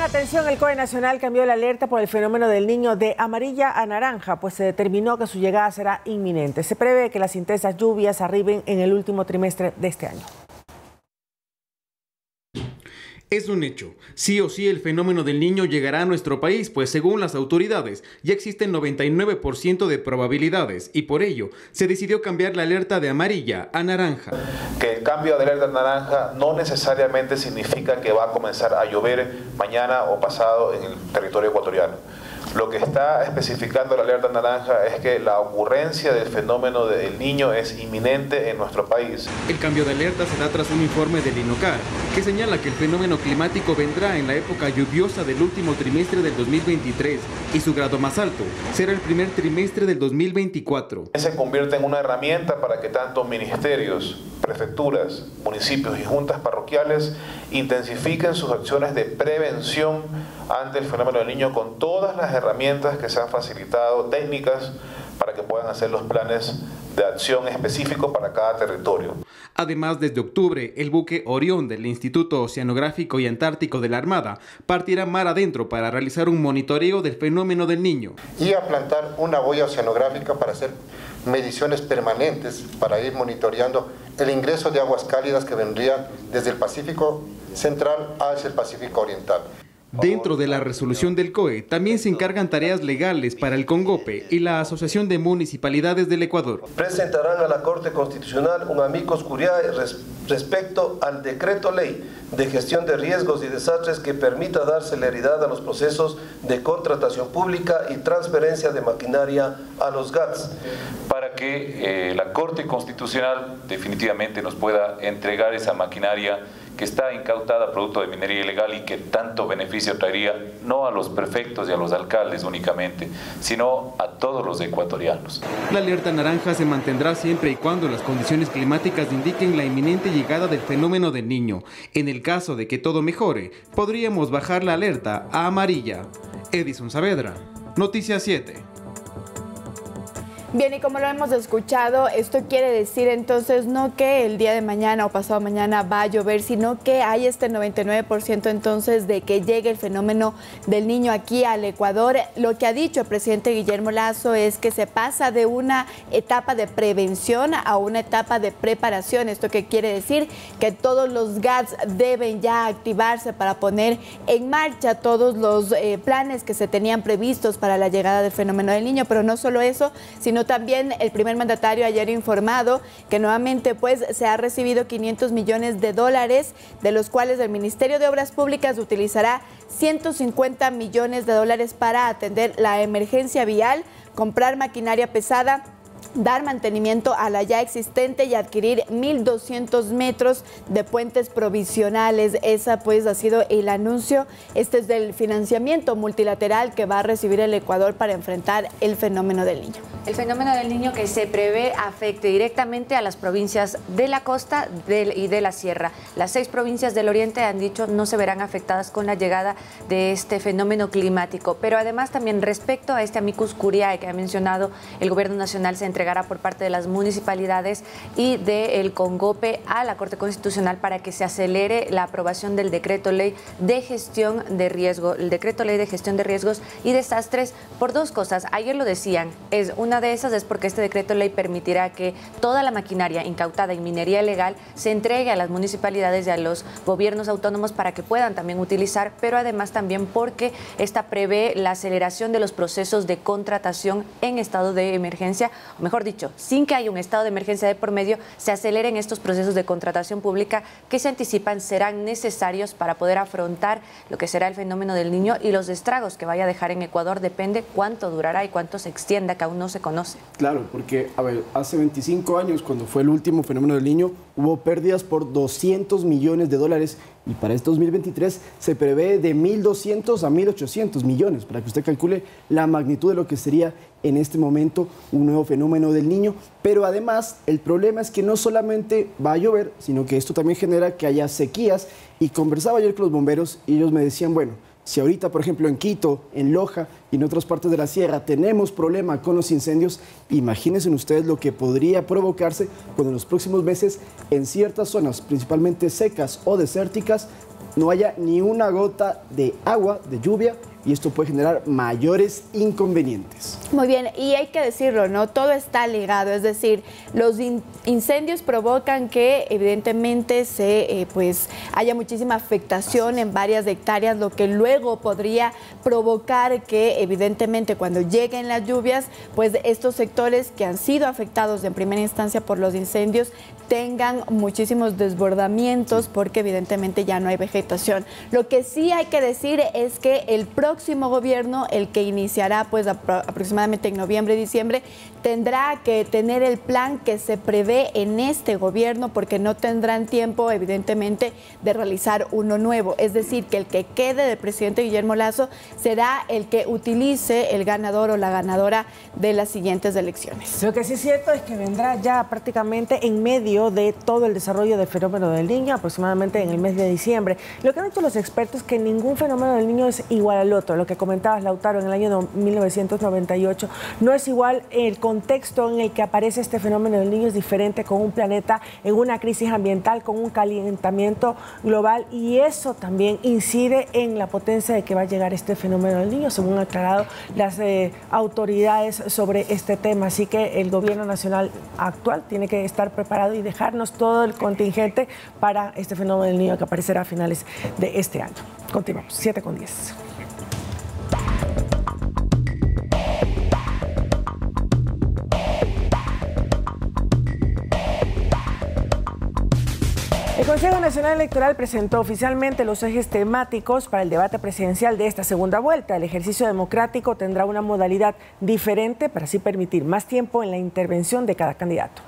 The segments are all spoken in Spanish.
atención, el COE Nacional cambió la alerta por el fenómeno del Niño de amarilla a naranja, pues se determinó que su llegada será inminente. Se prevé que las intensas lluvias arriben en el último trimestre de este año. Es un hecho. Sí o sí el fenómeno del Niño llegará a nuestro país, pues según las autoridades ya existen 99% de probabilidades y por ello se decidió cambiar la alerta de amarilla a naranja. Que el cambio de alerta a naranja no necesariamente significa que va a comenzar a llover mañana o pasado en el territorio ecuatoriano. Lo que está especificando la alerta naranja es que la ocurrencia del fenómeno del Niño es inminente en nuestro país. El cambio de alerta se da tras un informe del INOCAR que señala que el fenómeno climático vendrá en la época lluviosa del último trimestre del 2023 y su grado más alto será el primer trimestre del 2024. Se convierte en una herramienta para que tanto ministerios, prefecturas, municipios y juntas parroquiales intensifiquen sus acciones de prevención ante el fenómeno del Niño con todas las herramientas que se han facilitado, técnicas, para que puedan hacer los planes de acción específicos para cada territorio. Además, desde octubre, el buque Orión del Instituto Oceanográfico y Antártico de la Armada partirá mar adentro para realizar un monitoreo del fenómeno del Niño. Y a plantar una boya oceanográfica para hacer mediciones permanentes, para ir monitoreando el ingreso de aguas cálidas que vendrían desde el Pacífico Central hacia el Pacífico Oriental. Dentro de la resolución del COE también se encargan tareas legales para el CONGOPE y la Asociación de Municipalidades del Ecuador. Presentarán a la Corte Constitucional un amicus curiae respecto al decreto ley de gestión de riesgos y desastres que permita dar celeridad a los procesos de contratación pública y transferencia de maquinaria a los GATS. Para que la Corte Constitucional definitivamente nos pueda entregar esa maquinaria que está incautada producto de minería ilegal y que tanto beneficio traería no a los prefectos y a los alcaldes únicamente, sino a todos los ecuatorianos. La alerta naranja se mantendrá siempre y cuando las condiciones climáticas indiquen la inminente llegada del fenómeno del Niño. En el caso de que todo mejore, podríamos bajar la alerta a amarilla. Edison Saavedra, Noticias 7. Bien, y como lo hemos escuchado, esto quiere decir entonces no que el día de mañana o pasado mañana va a llover, sino que hay este 99% entonces de que llegue el fenómeno del Niño aquí al Ecuador. Lo que ha dicho el presidente Guillermo Lasso es que se pasa de una etapa de prevención a una etapa de preparación. ¿Esto qué quiere decir? Que todos los GATS deben ya activarse para poner en marcha todos los planes que se tenían previstos para la llegada del fenómeno del Niño, pero no solo eso, sino también el primer mandatario ayer informado que nuevamente pues se ha recibido 500 millones de dólares, de los cuales el Ministerio de Obras Públicas utilizará 150 millones de dólares para atender la emergencia vial, comprar maquinaria pesada, dar mantenimiento a la ya existente y adquirir 1.200 metros de puentes provisionales. Esa pues ha sido el anuncio. Este es del financiamiento multilateral que va a recibir el Ecuador para enfrentar el fenómeno del Niño. El fenómeno del Niño que se prevé afecte directamente a las provincias de la costa y de la sierra. Las 6 provincias del oriente, han dicho, no se verán afectadas con la llegada de este fenómeno climático. Pero además también respecto a este amicus curiae que ha mencionado el gobierno nacional, se entregará por parte de las municipalidades y del CONGOPE a la Corte Constitucional para que se acelere la aprobación del decreto ley de gestión de riesgo, el decreto ley de gestión de riesgos y desastres, por 2 cosas. Ayer lo decían, una de esas es porque este decreto ley permitirá que toda la maquinaria incautada en minería ilegal se entregue a las municipalidades y a los gobiernos autónomos para que puedan también utilizar, pero además también porque esta prevé la aceleración de los procesos de contratación en estado de emergencia, o mejor dicho, sin que haya un estado de emergencia de por medio, se aceleren estos procesos de contratación pública que se anticipan serán necesarios para poder afrontar lo que será el fenómeno del Niño y los estragos que vaya a dejar en Ecuador. Depende cuánto durará y cuánto se extienda, que aún no se conoce. Claro, porque, a ver, hace 25 años, cuando fue el último fenómeno del Niño, hubo pérdidas por 200 millones de dólares y para este 2023 se prevé de 1.200 a 1.800 millones, para que usted calcule la magnitud de lo que sería en este momento un nuevo fenómeno del Niño. Pero además el problema es que no solamente va a llover, sino que esto también genera que haya sequías. Y conversaba ayer con los bomberos y ellos me decían, bueno, si ahorita, por ejemplo, en Quito, en Loja y en otras partes de la sierra tenemos problema con los incendios, imagínense ustedes lo que podría provocarse cuando en los próximos meses en ciertas zonas, principalmente secas o desérticas, no haya ni una gota de agua, de lluvia, y esto puede generar mayores inconvenientes. Muy bien, y hay que decirlo, ¿no? Todo está ligado, es decir, los incendios provocan que evidentemente pues haya muchísima afectación en varias hectáreas, lo que luego podría provocar que evidentemente cuando lleguen las lluvias, pues estos sectores que han sido afectados en primera instancia por los incendios tengan muchísimos desbordamientos porque evidentemente ya no hay vegetación. Lo que sí hay que decir es que el próximo gobierno, el que iniciará pues aproximadamente en noviembre y diciembre, tendrá que tener el plan que se prevé en este gobierno porque no tendrán tiempo evidentemente de realizar uno nuevo. Es decir, que el que quede del presidente Guillermo Lasso será el que utilice el ganador o la ganadora de las siguientes elecciones. Lo que sí es cierto es que vendrá ya prácticamente en medio de todo el desarrollo del fenómeno del niño, aproximadamente en el mes de diciembre. Lo que han dicho los expertos es que ningún fenómeno del niño es igual al otro. Lo que comentabas, Lautaro, en el año 1998 no es igual. El contexto en el que aparece este fenómeno del niño es diferente, con un planeta en una crisis ambiental, con un calentamiento global, y eso también incide en la potencia de que va a llegar este fenómeno del niño, según han aclarado las autoridades sobre este tema. Así que el gobierno nacional actual tiene que estar preparado y dejarnos todo el contingente para este fenómeno del niño que aparecerá a finales de este año. Continuamos, 7:10. El Consejo Nacional Electoral presentó oficialmente los ejes temáticos para el debate presidencial de esta segunda vuelta. El ejercicio democrático tendrá una modalidad diferente para así permitir más tiempo en la intervención de cada candidato.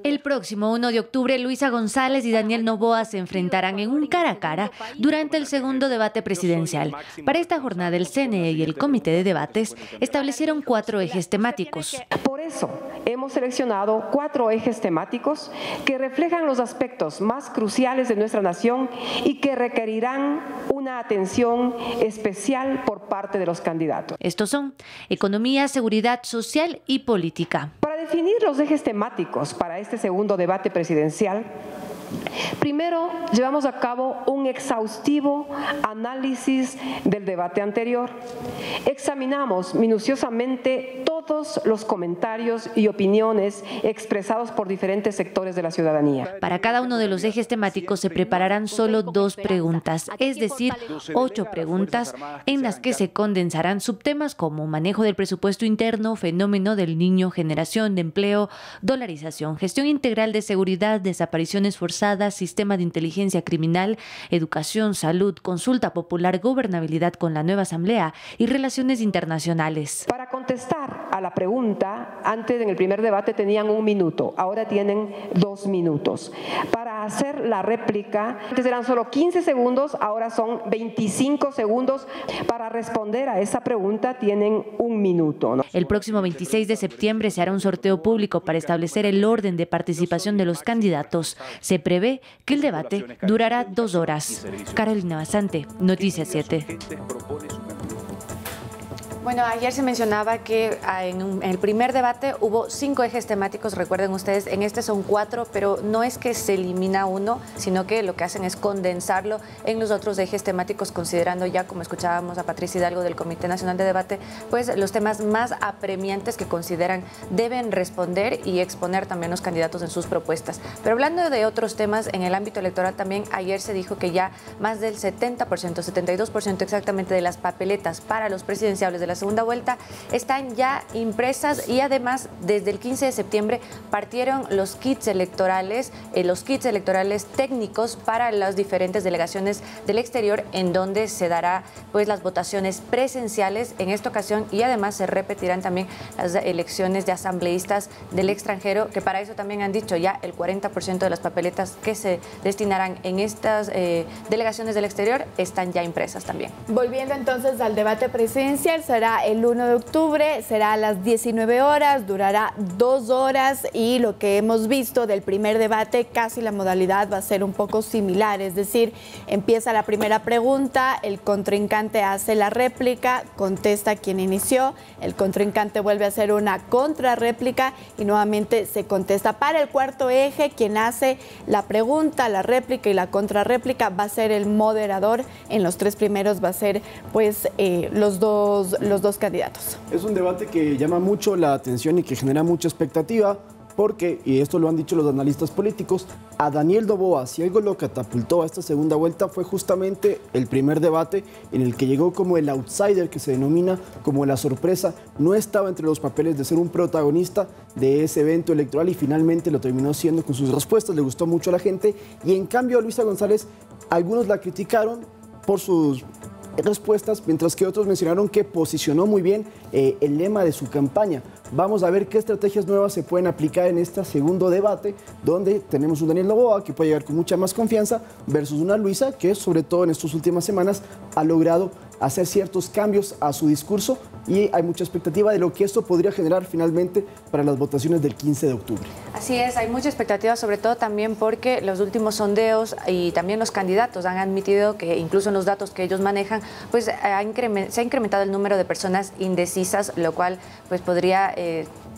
El próximo 1 de octubre, Luisa González y Daniel Noboa se enfrentarán en un cara a cara durante el segundo debate presidencial. Para esta jornada, el CNE y el Comité de Debates establecieron 4 ejes temáticos. Por eso, hemos seleccionado 4 ejes temáticos que reflejan los aspectos más cruciales de nuestra nación y que requerirán una atención especial por parte de los candidatos. Estos son economía, seguridad social y política. Para definir los ejes temáticos para este segundo debate presidencial, primero llevamos a cabo un exhaustivo análisis del debate anterior. Examinamos minuciosamente todos los comentarios y opiniones expresados por diferentes sectores de la ciudadanía. Para cada uno de los ejes temáticos se prepararán solo 2 preguntas, es decir, 8 preguntas en las que se condensarán subtemas como manejo del presupuesto interno, fenómeno del niño, generación de empleo, dolarización, gestión integral de seguridad, desapariciones forzadas, sistema de inteligencia criminal, educación, salud, consulta popular, gobernabilidad con la nueva asamblea y relaciones internacionales. Para contestar a la pregunta, antes en el primer debate tenían 1 minuto, ahora tienen 2 minutos. Para hacer la réplica, antes eran solo 15 segundos, ahora son 25 segundos. Para responder a esa pregunta tienen 1 minuto, ¿no? El próximo 26 de septiembre se hará un sorteo público para establecer el orden de participación de los candidatos. Se prevé que el debate durará 2 horas. Carolina Basante, Noticias 7. Bueno, ayer se mencionaba que en el primer debate hubo 5 ejes temáticos, recuerden ustedes, en este son 4, pero no es que se elimina uno, sino que lo que hacen es condensarlo en los otros ejes temáticos, considerando ya, como escuchábamos a Patricia Hidalgo del Comité Nacional de Debate, pues los temas más apremiantes que consideran deben responder y exponer también los candidatos en sus propuestas. Pero hablando de otros temas, en el ámbito electoral también, ayer se dijo que ya más del 70%, 72% exactamente de las papeletas para los presidenciables de la segunda vuelta están ya impresas y además desde el 15 de septiembre partieron los kits electorales técnicos para las diferentes delegaciones del exterior en donde se dará pues las votaciones presenciales en esta ocasión y además se repetirán también las elecciones de asambleístas del extranjero, que para eso también han dicho ya el 40% de las papeletas que se destinarán en estas delegaciones del exterior están ya impresas también. Volviendo entonces al debate presidencial, será iniciará el 1 de octubre, será a las 19 horas, durará 2 horas y lo que hemos visto del primer debate, casi la modalidad va a ser un poco similar, es decir, empieza la primera pregunta, el contrincante hace la réplica, contesta quien inició, el contrincante vuelve a hacer una contrarréplica y nuevamente se contesta. Para el cuarto eje, quien hace la pregunta, la réplica y la contrarréplica va a ser el moderador. En los 3 primeros va a ser pues los dos candidatos. Es un debate que llama mucho la atención y que genera mucha expectativa porque, y esto lo han dicho los analistas políticos, a Daniel Noboa, si algo lo catapultó a esta segunda vuelta fue justamente el primer debate en el que llegó como el outsider, que se denomina como la sorpresa, no estaba entre los papeles de ser un protagonista de ese evento electoral y finalmente lo terminó siendo con sus respuestas, le gustó mucho a la gente y en cambio a Luisa González, algunos la criticaron por sus respuestas, mientras que otros mencionaron que posicionó muy bien el lema de su campaña. Vamos a ver qué estrategias nuevas se pueden aplicar en este segundo debate, donde tenemos un Daniel Noboa que puede llegar con mucha más confianza versus una Luisa que, sobre todo en estas últimas semanas, ha logrado hacer ciertos cambios a su discurso y hay mucha expectativa de lo que esto podría generar finalmente para las votaciones del 15 de octubre. Así es, hay mucha expectativa, sobre todo también porque los últimos sondeos y también los candidatos han admitido que incluso en los datos que ellos manejan, pues se ha incrementado el número de personas indecisas, lo cual pues podría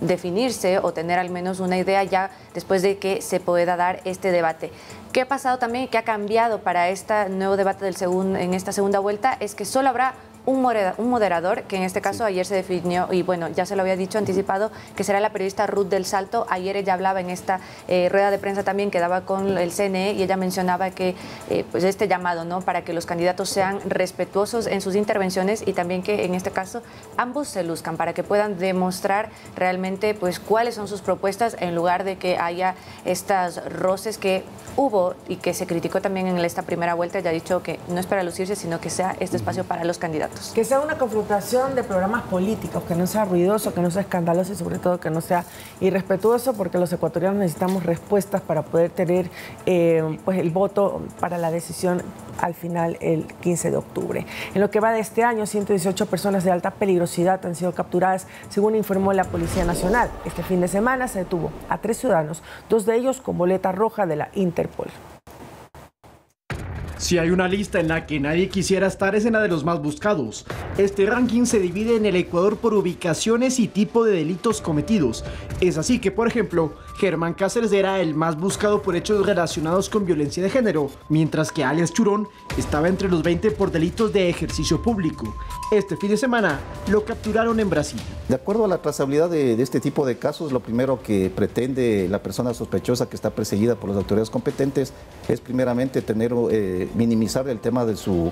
definirse o tener al menos una idea ya después de que se pueda dar este debate. ¿Qué ha pasado también y qué ha cambiado para este nuevo debate en esta segunda vuelta? Es que solo habrá un moderador, que en este caso ayer se definió, y bueno, ya se lo había dicho anticipado, que será la periodista Ruth del Salto. Ayer ella hablaba en esta rueda de prensa también que daba con el CNE y ella mencionaba que pues este llamado, ¿no?, para que los candidatos sean respetuosos en sus intervenciones y también que en este caso ambos se luzcan para que puedan demostrar realmente pues cuáles son sus propuestas en lugar de que haya estas roces que hubo y que se criticó también en esta primera vuelta. Ya ha dicho que no es para lucirse, sino que sea este espacio para los candidatos. Que sea una confrontación de programas políticos, que no sea ruidoso, que no sea escandaloso y sobre todo que no sea irrespetuoso, porque los ecuatorianos necesitamos respuestas para poder tener pues el voto para la decisión al final el 15 de octubre. En lo que va de este año, 118 personas de alta peligrosidad han sido capturadas, según informó la Policía Nacional. Este fin de semana se detuvo a 3 ciudadanos, 2 de ellos con boleta roja de la Interpol. Si hay una lista en la que nadie quisiera estar, es en la de los más buscados. Este ranking se divide en el Ecuador por ubicaciones y tipo de delitos cometidos. Es así que, por ejemplo, Germán Cáceres era el más buscado por hechos relacionados con violencia de género, mientras que alias Churón estaba entre los 20 por delitos de ejercicio público. Este fin de semana lo capturaron en Brasil. De acuerdo a la trazabilidad de este tipo de casos, lo primero que pretende la persona sospechosa que está perseguida por las autoridades competentes es primeramente minimizar el tema de su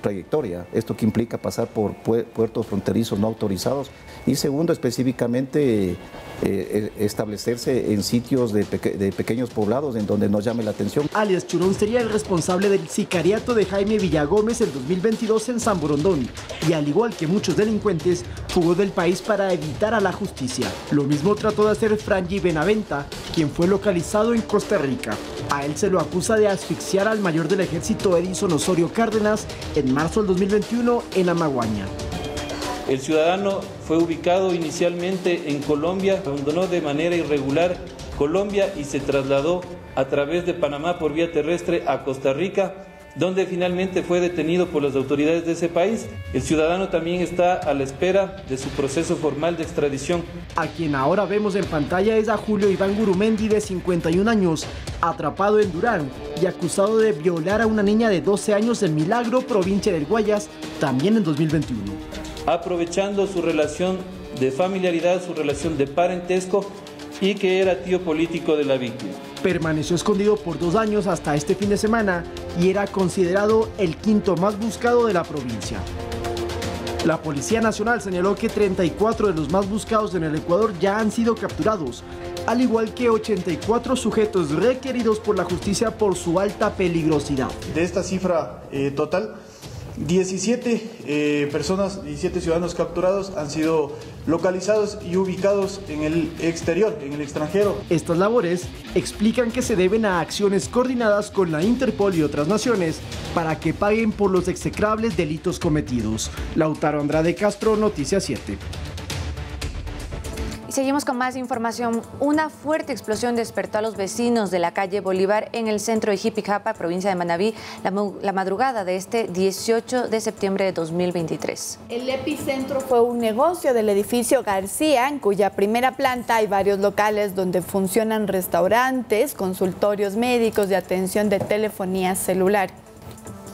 trayectoria. Esto que implica pasar por puertos fronterizos no autorizados y segundo, específicamente establecerse en sitios de pequeños poblados en donde no llame la atención. Alias Churón sería el responsable del sicariato de Jaime Villagómez en 2022 en San Borondón y al igual que muchos delincuentes, fugó del país para evitar a la justicia. Lo mismo trató de hacer Franji Benaventa, quien fue localizado en Costa Rica. A él se lo acusa de asfixiar al mayor del ejército Edison Osorio Cárdenas en marzo del 2021 en Amaguaña. El ciudadano fue ubicado inicialmente en Colombia, abandonó de manera irregular Colombia y se trasladó a través de Panamá por vía terrestre a Costa Rica, donde finalmente fue detenido por las autoridades de ese país. El ciudadano también está a la espera de su proceso formal de extradición. A quien ahora vemos en pantalla es a Julio Iván Gurumendi, de 51 años, atrapado en Durán y acusado de violar a una niña de 12 años en Milagro, provincia del Guayas, también en 2021. Aprovechando su relación de familiaridad, su relación de parentesco y que era tío político de la víctima. Permaneció escondido por 2 años hasta este fin de semana y era considerado el quinto más buscado de la provincia. La Policía Nacional señaló que 34 de los más buscados en el Ecuador ya han sido capturados, al igual que 84 sujetos requeridos por la justicia por su alta peligrosidad. De esta cifra total, 17 personas, 17 ciudadanos capturados han sido localizados y ubicados en el exterior, en el extranjero. Estas labores explican que se deben a acciones coordinadas con la Interpol y otras naciones para que paguen por los execrables delitos cometidos. Lautaro Andrade Castro, Noticias 7. Y seguimos con más información. Una fuerte explosión despertó a los vecinos de la calle Bolívar en el centro de Jipijapa, provincia de Manabí, la madrugada de este 18 de septiembre de 2023. El epicentro fue un negocio del edificio García, en cuya primera planta hay varios locales donde funcionan restaurantes, consultorios médicos y atención de telefonía celular.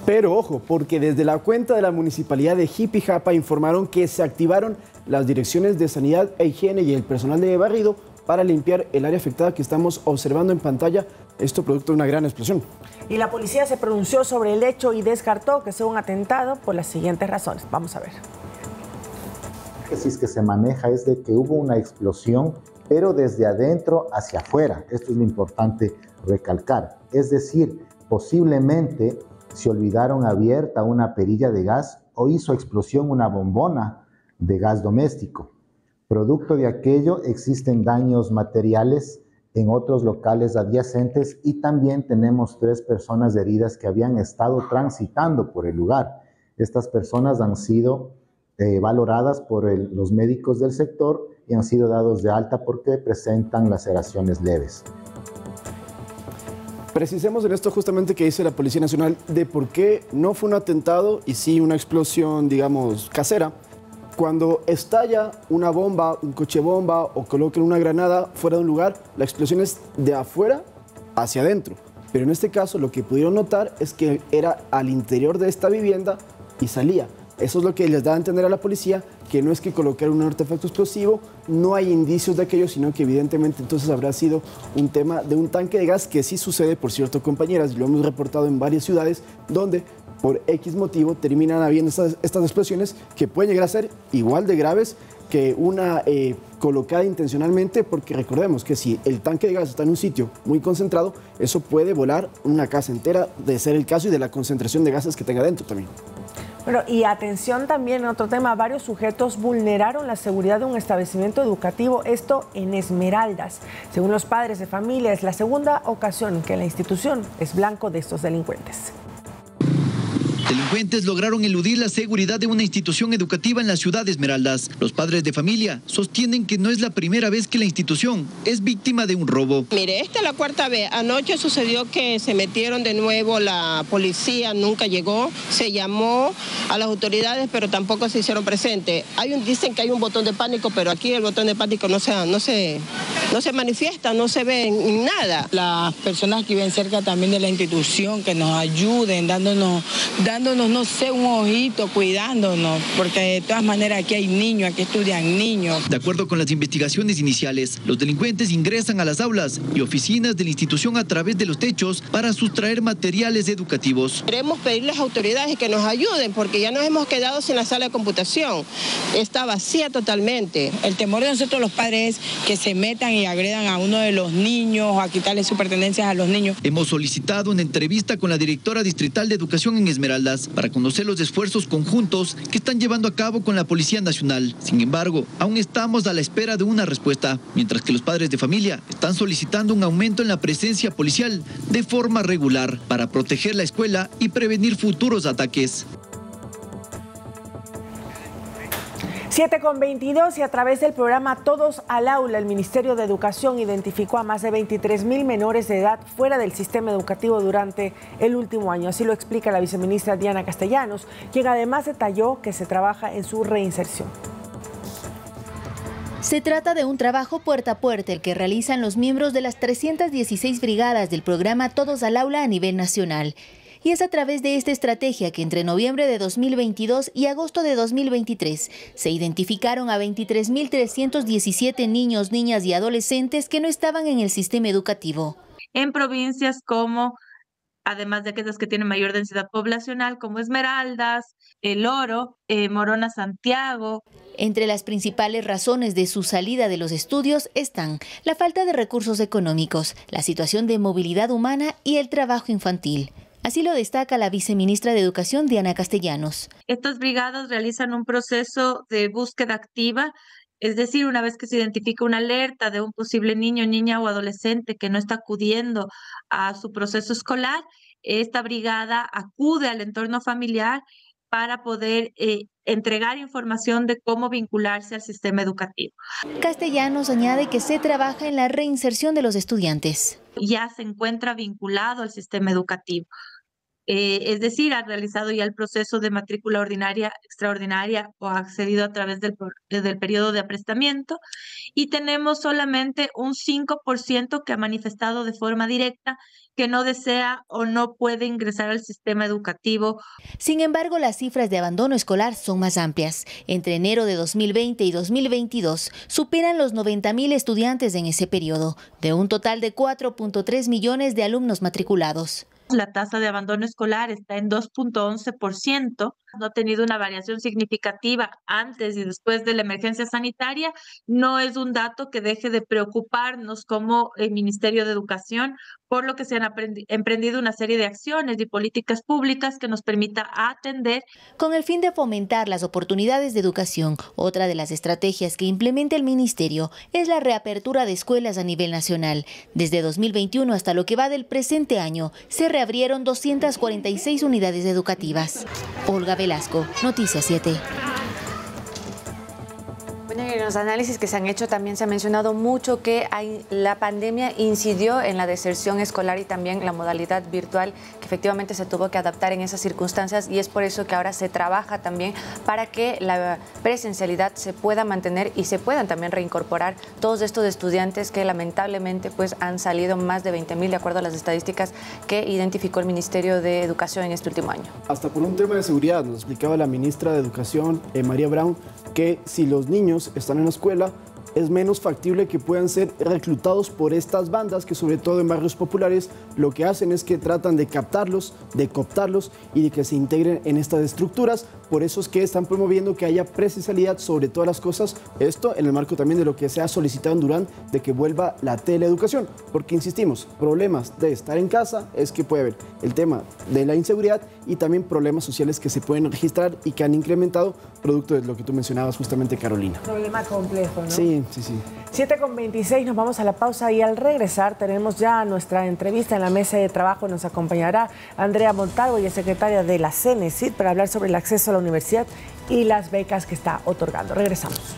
Pero ojo, porque desde la cuenta de la Municipalidad de Jipijapa informaron que se activaron las direcciones de sanidad e higiene y el personal de barrido para limpiar el área afectada que estamos observando en pantalla, esto producto de una gran explosión. Y la policía se pronunció sobre el hecho y descartó que sea un atentado por las siguientes razones. Vamos a ver. La hipótesis que se maneja es de que hubo una explosión, pero desde adentro hacia afuera. Esto es lo importante recalcar. Es decir, posiblemente se olvidaron abierta una perilla de gas o hizo explosión una bombona de gas doméstico. Producto de aquello existen daños materiales en otros locales adyacentes y también tenemos 3 personas heridas que habían estado transitando por el lugar. Estas personas han sido valoradas por los médicos del sector y han sido dados de alta porque presentan laceraciones leves. Precisemos en esto justamente que dice la Policía Nacional de por qué no fue un atentado y sí una explosión, digamos, casera. Cuando estalla una bomba, un coche bomba o coloquen una granada fuera de un lugar, la explosión es de afuera hacia adentro. Pero en este caso lo que pudieron notar es que era al interior de esta vivienda y salía. Eso es lo que les da a entender a la policía, que no es que colocaron un artefacto explosivo, no hay indicios de aquello, sino que evidentemente entonces habrá sido un tema de un tanque de gas, que sí sucede, por cierto, compañeras, y lo hemos reportado en varias ciudades, donde por X motivo terminan habiendo estas explosiones que pueden llegar a ser igual de graves que una colocada intencionalmente, porque recordemos que si el tanque de gas está en un sitio muy concentrado, eso puede volar una casa entera, de ser el caso, y de la concentración de gases que tenga dentro también. Bueno, y atención también en otro tema, varios sujetos vulneraron la seguridad de un establecimiento educativo, esto en Esmeraldas. Según los padres de familia, es la segunda ocasión que la institución es blanco de estos delincuentes. Delincuentes lograron eludir la seguridad de una institución educativa en la ciudad de Esmeraldas. Los padres de familia sostienen que no es la primera vez que la institución es víctima de un robo. Mire, esta es la 4ª vez. Anoche sucedió que se metieron de nuevo, la policía nunca llegó, se llamó a las autoridades, pero tampoco se hicieron presentes. Dicen que hay un botón de pánico, pero aquí el botón de pánico no se manifiesta, no se ve en nada. Las personas que viven cerca también de la institución, que nos ayuden, dándonos, no sé, un ojito, cuidándonos, porque de todas maneras aquí hay niños, aquí estudian niños. De acuerdo con las investigaciones iniciales, los delincuentes ingresan a las aulas y oficinas de la institución a través de los techos para sustraer materiales educativos. Queremos pedirle a las autoridades que nos ayuden, porque ya nos hemos quedado sin la sala de computación. Está vacía totalmente. El temor de nosotros los padres es que se metan y agredan a uno de los niños o a quitarle sus pertenencias a los niños. Hemos solicitado una entrevista con la directora distrital de Educación en Esmeraldas para conocer los esfuerzos conjuntos que están llevando a cabo con la Policía Nacional. Sin embargo, aún estamos a la espera de una respuesta, mientras que los padres de familia están solicitando un aumento en la presencia policial de forma regular para proteger la escuela y prevenir futuros ataques. 7:22 y a través del programa Todos al Aula, el Ministerio de Educación identificó a más de 23,000 menores de edad fuera del sistema educativo durante el último año. Así lo explica la viceministra Diana Castellanos, quien además detalló que se trabaja en su reinserción. Se trata de un trabajo puerta a puerta el que realizan los miembros de las 316 brigadas del programa Todos al Aula a nivel nacional. Y es a través de esta estrategia que entre noviembre de 2022 y agosto de 2023 se identificaron a 23.317 niños, niñas y adolescentes que no estaban en el sistema educativo. En provincias como, además de aquellas que tienen mayor densidad poblacional, como Esmeraldas, El Oro, Morona, Santiago. Entre las principales razones de su salida de los estudios están la falta de recursos económicos, la situación de movilidad humana y el trabajo infantil. Así lo destaca la viceministra de Educación, Diana Castellanos. Estas brigadas realizan un proceso de búsqueda activa, es decir, una vez que se identifica una alerta de un posible niño, niña o adolescente que no está acudiendo a su proceso escolar, esta brigada acude al entorno familiar para poder entregar información de cómo vincularse al sistema educativo. Castellanos añade que se trabaja en la reinserción de los estudiantes. Ya se encuentra vinculado al sistema educativo. Es decir, ha realizado ya el proceso de matrícula ordinaria, extraordinaria o ha accedido a través del periodo de aprestamiento, y tenemos solamente un 5% que ha manifestado de forma directa que no desea o no puede ingresar al sistema educativo. Sin embargo, las cifras de abandono escolar son más amplias. Entre enero de 2020 y 2022 superan los 90.000 estudiantes en ese periodo, de un total de 4.3 millones de alumnos matriculados. La tasa de abandono escolar está en 2.11%. No ha tenido una variación significativa antes y después de la emergencia sanitaria. No es un dato que deje de preocuparnos como el Ministerio de Educación, por lo que se han emprendido una serie de acciones y políticas públicas que nos permita atender. Con el fin de fomentar las oportunidades de educación, otra de las estrategias que implementa el Ministerio es la reapertura de escuelas a nivel nacional. Desde 2021 hasta lo que va del presente año, se reabrieron 246 unidades educativas. Olga Velasco, Noticias 7. Bueno, en los análisis que se han hecho también se ha mencionado mucho que la pandemia incidió en la deserción escolar y también la modalidad virtual, que efectivamente se tuvo que adaptar en esas circunstancias, y es por eso que ahora se trabaja también para que la presencialidad se pueda mantener y se puedan también reincorporar todos estos estudiantes que lamentablemente pues han salido más de 20.000 de acuerdo a las estadísticas que identificó el Ministerio de Educación en este último año. Hasta por un tema de seguridad, nos explicaba la ministra de Educación, María Brown, que si los niños están en la escuela, es menos factible que puedan ser reclutados por estas bandas que, sobre todo en barrios populares, lo que hacen es que tratan de captarlos, de cooptarlos y de que se integren en estas estructuras. Por eso es que están promoviendo que haya presencialidad sobre todas las cosas. Esto en el marco también de lo que se ha solicitado en Durán, de que vuelva la teleeducación. Porque, insistimos, problemas de estar en casa es que puede haber el tema de la inseguridad y también problemas sociales que se pueden registrar y que han incrementado producto de lo que tú mencionabas justamente, Carolina. Problema complejo, ¿no? Sí. 7:26, nos vamos a la pausa y al regresar tenemos ya nuestra entrevista en la mesa de trabajo. Nos acompañará Andrea Montalvo, y es secretaria de la CENESID, para hablar sobre el acceso a la universidad y las becas que está otorgando. Regresamos.